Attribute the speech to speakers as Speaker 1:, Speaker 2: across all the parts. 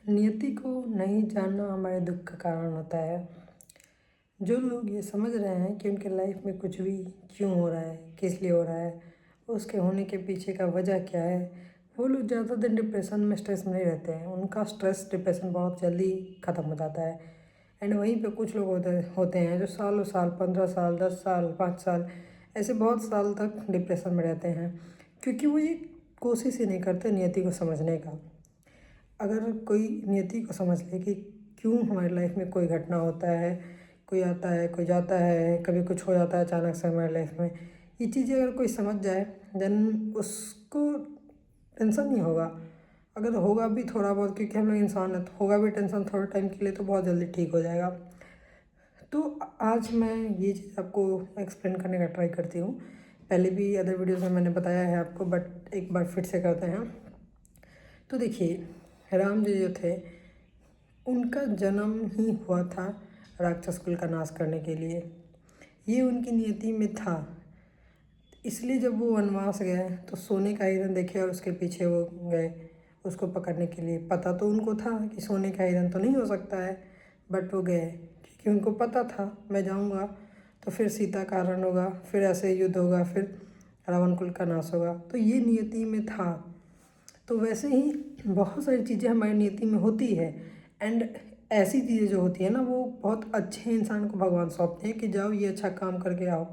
Speaker 1: नियति को नहीं जानना हमारे दुख का कारण होता है। जो लोग ये समझ रहे हैं कि उनके लाइफ में कुछ भी क्यों हो रहा है, किस लिए हो रहा है, उसके होने के पीछे का वजह क्या है, वो लोग ज़्यादा दिन डिप्रेशन में, स्ट्रेस में नहीं रहते हैं। उनका स्ट्रेस, डिप्रेशन बहुत जल्दी ख़त्म हो जाता है। एंड वहीं पे कुछ लोग होते हैं जो सालों साल, 15 साल, 10 साल, 5 साल, ऐसे बहुत साल तक डिप्रेशन में रहते हैं, क्योंकि वो ये कोशिश ही नहीं करते नियति को समझने का। अगर कोई नियति को समझ ले कि क्यों हमारी लाइफ में कोई घटना होता है, कोई आता है, कोई जाता है, कभी कुछ हो जाता है अचानक से हमारी लाइफ में, ये चीज़ें अगर कोई समझ जाए, देन उसको टेंशन नहीं होगा। अगर होगा भी थोड़ा बहुत, क्योंकि हम लोग इंसान हैं, तो होगा भी टेंशन थोड़े टाइम के लिए, तो बहुत जल्दी ठीक हो जाएगा। तो आज मैं ये चीज़ आपको एक्सप्लेन करने का ट्राई करती हूँ। पहले भी अदर वीडियोज़ में मैंने बताया है आपको, बट एक बार फिर से करते हैं। तो देखिए, राम जी जो थे, उनका जन्म ही हुआ था राक्षस कुल का नाश करने के लिए। ये उनकी नियति में था। इसलिए जब वो वनवास गए तो सोने का हिरन देखे और उसके पीछे वो गए उसको पकड़ने के लिए। पता तो उनको था कि सोने का हिरन तो नहीं हो सकता है, बट वो गए क्योंकि उनको पता था मैं जाऊंगा तो फिर सीता का हरण होगा, फिर ऐसे युद्ध होगा, फिर रावण कुल का नाश होगा। तो ये नियति में था। तो वैसे ही बहुत सारी चीज़ें हमारी नियति में होती है। एंड ऐसी चीज़ें जो होती है ना, वो बहुत अच्छे इंसान को भगवान सौंपते हैं कि जाओ ये अच्छा काम करके आओ।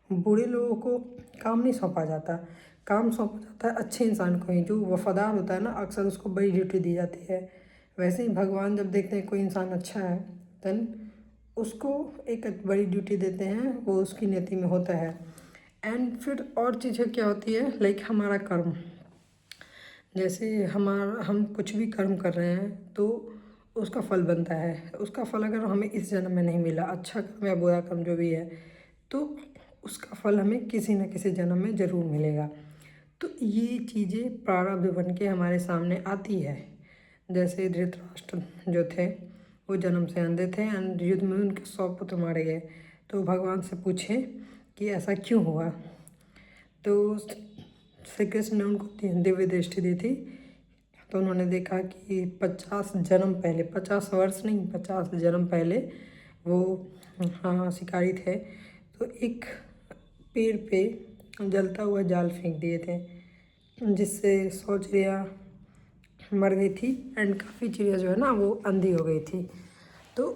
Speaker 1: बुरे लोगों को काम नहीं सौंपा जाता, काम सौंपा जाता है अच्छे इंसान को ही। जो वफादार होता है ना, अक्सर उसको बड़ी ड्यूटी दी जाती है। वैसे ही भगवान जब देखते हैं कोई इंसान अच्छा है, देन उसको एक बड़ी ड्यूटी देते हैं, वो उसकी नियति में होता है। एंड फिर और चीज़ें क्या होती है, लाइक हमारा कर्म। जैसे हम कुछ भी कर्म कर रहे हैं तो उसका फल बनता है। उसका फल अगर हमें इस जन्म में नहीं मिला, अच्छा कर्म या बुरा कर्म जो भी है, तो उसका फल हमें किसी न किसी जन्म में ज़रूर मिलेगा। तो ये चीज़ें प्रारब्ध बन के हमारे सामने आती है। जैसे धृतराष्ट्र जो थे, वो जन्म से अंधे थे एंड युद्ध में उनके 100 पुत्र मारे गए। तो भगवान से पूछे कि ऐसा क्यों हुआ। तो श्री कृष्ण ने उनको दिव्य दृष्टि दी थी। तो उन्होंने देखा कि 50 जन्म पहले, 50 वर्ष नहीं, 50 जन्म पहले वो शिकारी थे। तो एक पेड़ पे जलता हुआ जाल फेंक दिए थे, जिससे 100 चिड़िया मर गई थी एंड काफ़ी चिड़िया जो है ना, वो अंधी हो गई थी। तो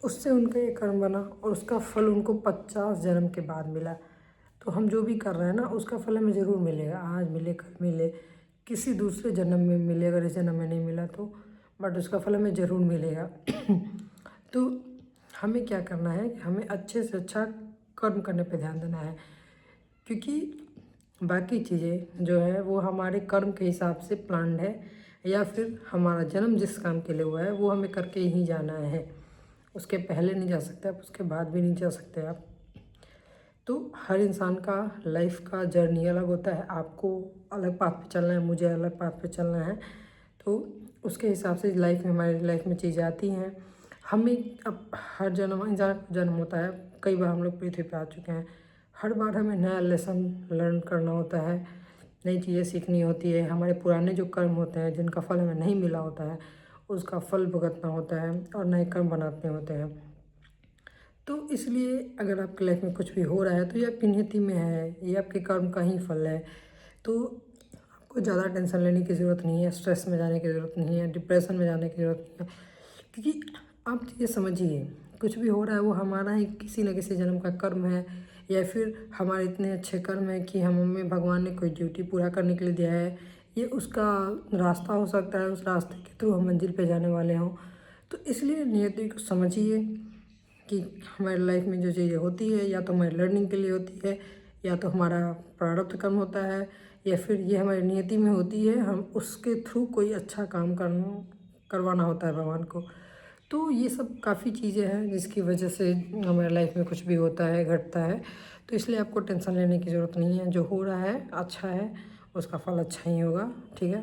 Speaker 1: उससे उनका ये कर्म बना और उसका फल उनको 50 जन्म के बाद मिला। तो हम जो भी कर रहे हैं ना, उसका फल हमें ज़रूर मिलेगा, आज मिले, कल मिले, किसी दूसरे जन्म में मिले, अगर इस जन्म में नहीं मिला तो, बट उसका फल हमें ज़रूर मिलेगा। तो हमें क्या करना है कि हमें अच्छे से अच्छा कर्म करने पे ध्यान देना है, क्योंकि बाकी चीज़ें जो है वो हमारे कर्म के हिसाब से प्लान्ड है, या फिर हमारा जन्म जिस काम के लिए हुआ है वो हमें करके ही जाना है। उसके पहले नहीं जा सकते आप, उसके बाद भी नहीं जा सकते आप। तो हर इंसान का लाइफ का जर्नी अलग होता है। आपको अलग पाथ पे चलना है, मुझे अलग पाथ पे चलना है। तो उसके हिसाब से लाइफ में, हमारी लाइफ में चीज़ें आती हैं। हमें अब हर जन्म, इंसान का जन्म होता है, कई बार हम लोग पृथ्वी पे आ चुके हैं। हर बार हमें नया लेसन लर्न करना होता है, नई चीज़ें सीखनी होती है। हमारे पुराने जो कर्म होते हैं, जिनका फल हमें नहीं मिला होता है, उसका फल भुगतना होता है और नए कर्म बनाते होते हैं। तो इसलिए अगर आपकी लाइफ में कुछ भी हो रहा है तो ये आपकी नियति में है, ये आपके कर्म का ही फल है। तो आपको ज़्यादा टेंशन लेने की ज़रूरत नहीं है, स्ट्रेस में जाने की ज़रूरत नहीं है, डिप्रेशन में जाने की ज़रूरत नहीं है। क्योंकि आप ये समझिए, कुछ भी हो रहा है वो हमारा ही किसी न किसी जन्म का कर्म है, या फिर हमारे इतने अच्छे कर्म है कि हमें भगवान ने कोई ड्यूटी पूरा करने के लिए दिया है। ये उसका रास्ता हो सकता है, उस रास्ते के थ्रू हम मंजिल पे जाने वाले हों। तो इसलिए नियति को समझिए कि हमारी लाइफ में जो चीज़ें होती है, या तो हमारी लर्निंग के लिए होती है, या तो हमारा प्रारब्ध कर्म होता है, या फिर ये हमारी नियति में होती है। हम उसके थ्रू कोई अच्छा काम करवाना होता है भगवान को। तो ये सब काफ़ी चीज़ें हैं जिसकी वजह से हमारे लाइफ में कुछ भी होता है, घटता है। तो इसलिए आपको टेंशन लेने की ज़रूरत नहीं है। जो हो रहा है अच्छा है, उसका फल अच्छा ही होगा। ठीक है।